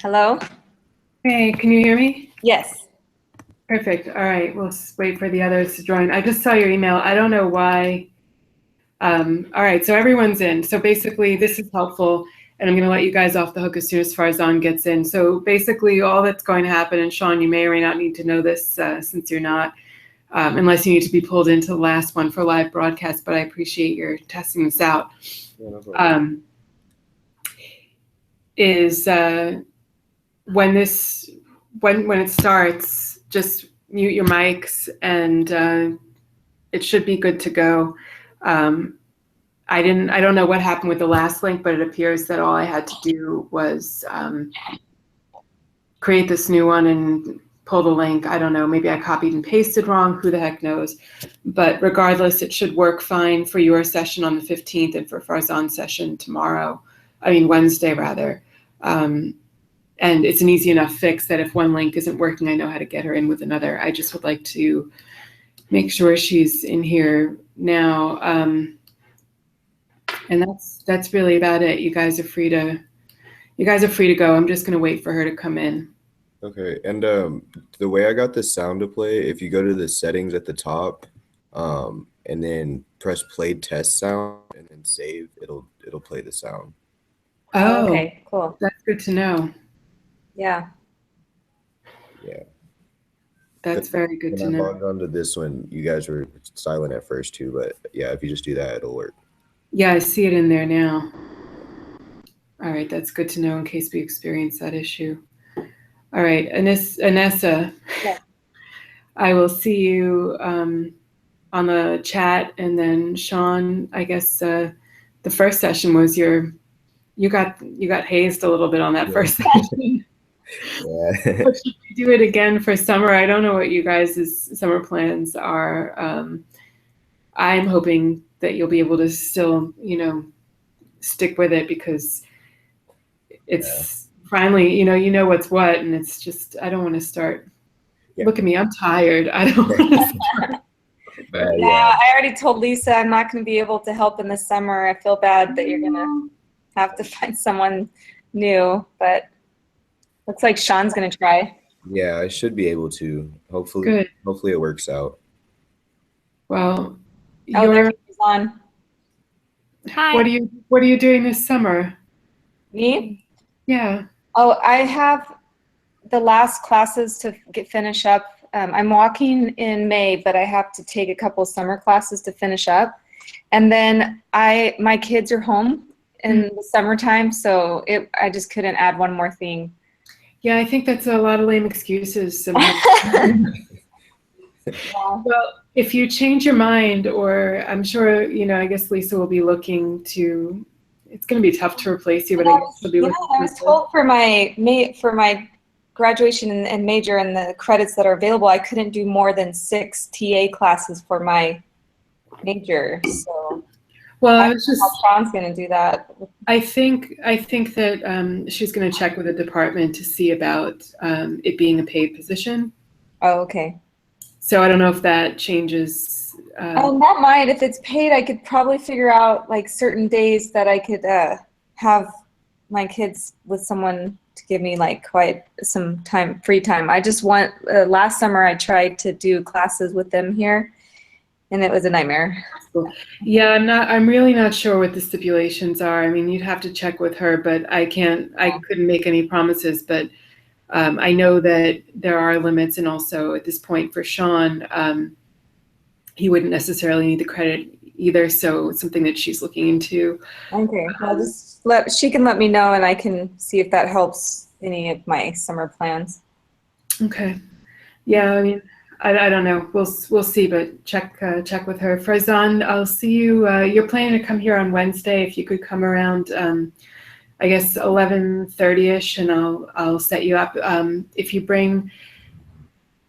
Hello? Hey, can you hear me? Yes. Perfect. All right, we'll wait for the others to join. I just saw your email. I don't know why. All right, so everyone's in. So basically, this is helpful, and I'm going to let you guys off the hook as soon as Farzan gets in. So basically, all that's going to happen, and Sean, you may or may not need to know this since you're not, unless you need to be pulled into the last one for live broadcast, but I appreciate your testing this out. Yeah, no problem. When it starts, just mute your mics and it should be good to go. I don't know what happened with the last link, but it appears that all I had to do was create this new one and pull the link. I don't know, maybe I copied and pasted wrong, who the heck knows. But regardless, it should work fine for your session on the 15th and for Farzan's session Wednesday rather. And it's an easy enough fix that if one link isn't working, I know how to get her in with another. I just would like to make sure she's in here now. And that's really about it. You guys are free to go. I'm just gonna wait for her to come in. Okay, and the way I got the sound to play, if you go to the settings at the top, and then press play test sound and then save, it'll play the sound. Oh, okay, cool. That's good to know. Yeah. Yeah. That's very good to When I know. logged onto this one, you guys were silent at first too, but yeah, if you just do that, it'll work. Yeah, I see it in there now. All right, that's good to know in case we experience that issue. All right, Anessa, Yeah. I will see you on the chat, and then Sean, I guess the first session was you got hazed a little bit on that first session. Yeah. But should we do it again for summer? I don't know what you guys' summer plans are. I'm hoping that you'll be able to still, stick with it because it's finally, you know what's what, and it's just I don't want to start. Yeah. Look at me, I'm tired. I don't want to start. Yeah, I already told Lisa I'm not going to be able to help in the summer. I feel bad that you're going to have to find someone new, but looks like Sean's going to try. Yeah, I should be able to. Hopefully, Good. hopefully it works out. Well, Oh, there he's on. Hi. What are you doing this summer? Me? Yeah. Oh, I have the last classes to finish up. I'm walking in May, but I have to take a couple summer classes to finish up. And then my kids are home in the summertime, so I just couldn't add one more thing. Yeah, I think that's a lot of lame excuses. Well, if you change your mind, or I'm sure, I guess Lisa will be looking to, it's going to be tough to replace you, but I guess she'll be looking I was told for my graduation and major and the credits that are available, I couldn't do more than 6 TA classes for my major. So well, I was just how Sean's going to do that. I think that she's going to check with the department to see about it being a paid position. Oh, okay. So I don't know if that changes. That might. If it's paid, I could probably figure out like certain days that I could have my kids with someone to give me like quite some free time. I just want, last summer I tried to do classes with them here and it was a nightmare. Yeah, I'm really not sure what the stipulations are. I mean, you'd have to check with her, but I couldn't make any promises, but I know that there are limits, and also at this point for Sean, he wouldn't necessarily need the credit either, so it's something that she's looking into. Okay, she can let me know, and I can see if that helps any of my summer plans. Okay. Yeah, I mean, I don't know. We'll see, but check with her. Farzan, I'll see you. You're planning to come here on Wednesday. If you could come around, I guess 11:30ish, and I'll set you up. If you bring,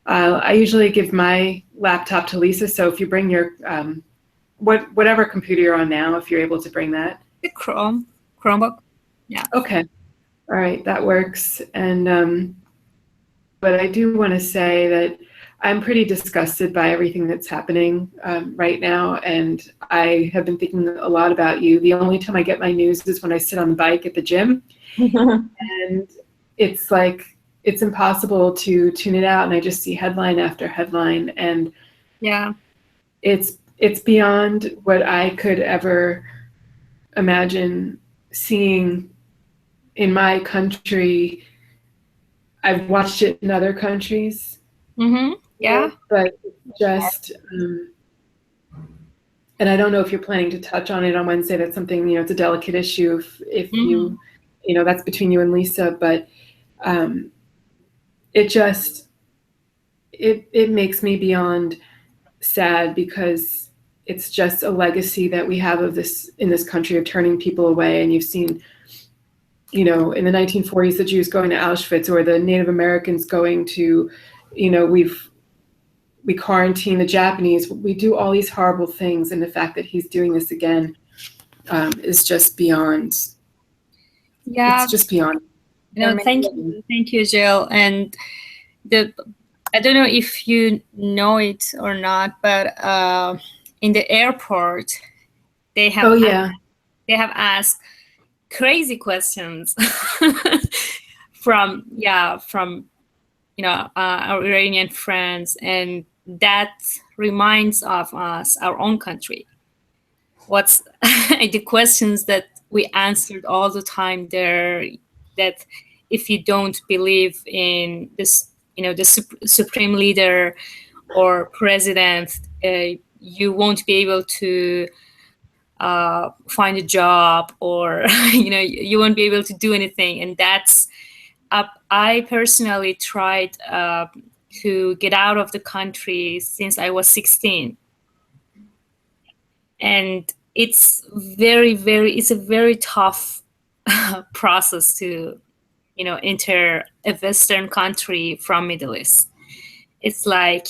I usually give my laptop to Lisa. So if you bring your whatever computer you're on now, if you're able to bring that. Chromebook. Yeah. Okay. All right, that works. And but I do want to say that I'm pretty disgusted by everything that's happening right now, and I have been thinking a lot about you. The only time I get my news is when I sit on the bike at the gym, and it's like it's impossible to tune it out, and I just see headline after headline, and Yeah. it's beyond what I could ever imagine seeing in my country. I've watched it in other countries, Yeah. but just and I don't know if you're planning to touch on it on Wednesday. That's something, it's a delicate issue if you that's between you and Lisa, but it just it makes me beyond sad, because it's just a legacy that we have of this in this country of turning people away. And you've seen, in the 1940s, the Jews going to Auschwitz, or the Native Americans going to, we quarantine the Japanese. We do all these horrible things, and the fact that he's doing this again is just beyond. Yeah. It's just beyond. Thank you, Jill. And I don't know if you know it or not, but in the airport, they have they have asked crazy questions from our Iranian friends, and that reminds of us our own country. What's the questions that we answered all the time there, that if you don't believe in this, the supreme leader or president, you won't be able to find a job, or you won't be able to do anything. And that's I personally tried to get out of the country since I was 16, and it's it's a very tough process to enter a Western country from Middle East. It's like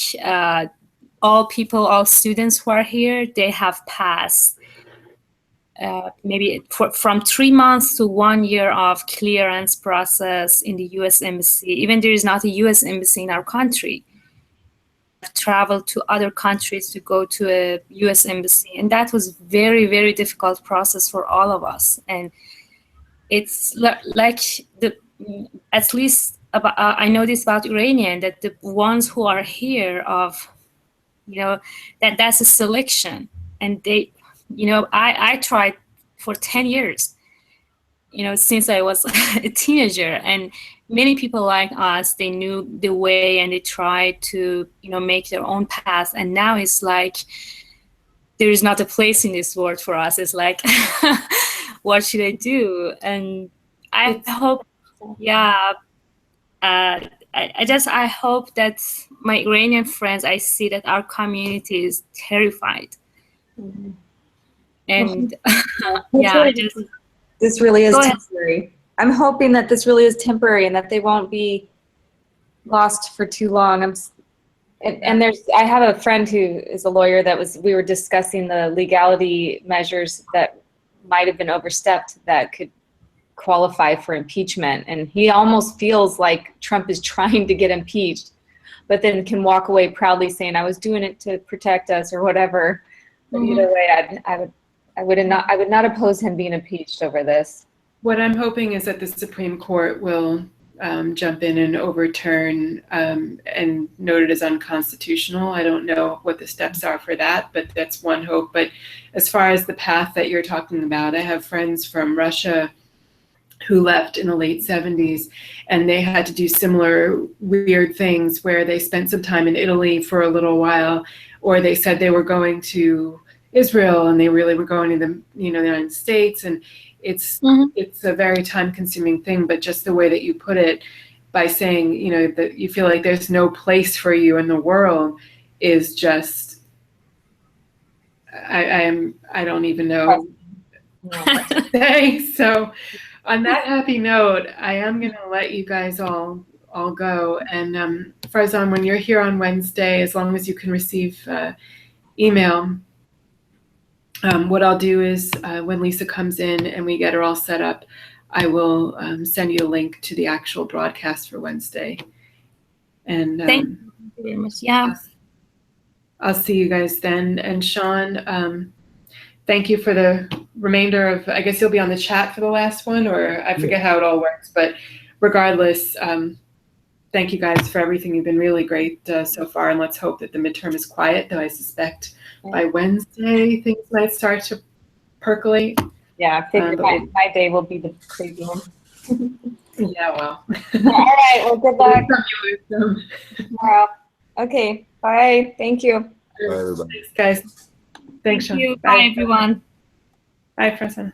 all students who are here, they have passed maybe from 3 months to 1 year of clearance process in the U.S. Embassy. Even there is not a U.S. Embassy in our country. I've traveled to other countries to go to a U.S. Embassy, and that was very, very difficult process for all of us. And it's like at least I know this about Iranian, that the ones who are here that's a selection, and they, I tried for 10 years, since I was a teenager, and many people like us, they knew the way and they tried to, make their own path. And now it's like, there is not a place in this world for us. It's like, what should I do? And I hope, I hope that my Iranian friends, I see that our community is terrified. Mm-hmm. And this really is temporary. I'm hoping that this really is temporary and that they won't be lost for too long. I have a friend who is a lawyer we were discussing the legality measures that might have been overstepped that could qualify for impeachment. And he almost feels like Trump is trying to get impeached, but then can walk away proudly saying, I was doing it to protect us or whatever. But either way, I would not oppose him being impeached over this. What I'm hoping is that the Supreme Court will jump in and overturn and note it as unconstitutional. I don't know what the steps are for that, but that's one hope. But as far as the path that you're talking about, I have friends from Russia who left in the late 70s, and they had to do similar weird things where they spent some time in Italy for a little while, or they said they were going to Israel and they really were going to the United States, and it's a very time-consuming thing. But just the way that you put it, by saying that you feel like there's no place for you in the world, is just I don't even know what to say. So on that happy note, I am going to let you guys all go. And Farzan, when you're here on Wednesday, as long as you can receive email, what I'll do is when Lisa comes in and we get her all set up, I will send you a link to the actual broadcast for Wednesday. And thank you very much. Yeah. I'll see you guys then. And Sean, thank you for the remainder of, I guess you'll be on the chat for the last one, or I forget how it all works, but regardless, thank you guys for everything. You've been really great so far, and let's hope that the midterm is quiet, though I suspect by Wednesday things might start to percolate. Yeah, I figured my day will be the crazy one. Yeah, well. All right, well, good luck tomorrow. Okay, bye. Thank you. Bye, everybody. Thanks, guys. Thanks, Sean. Thank you. Bye, everyone. Bye, Preston.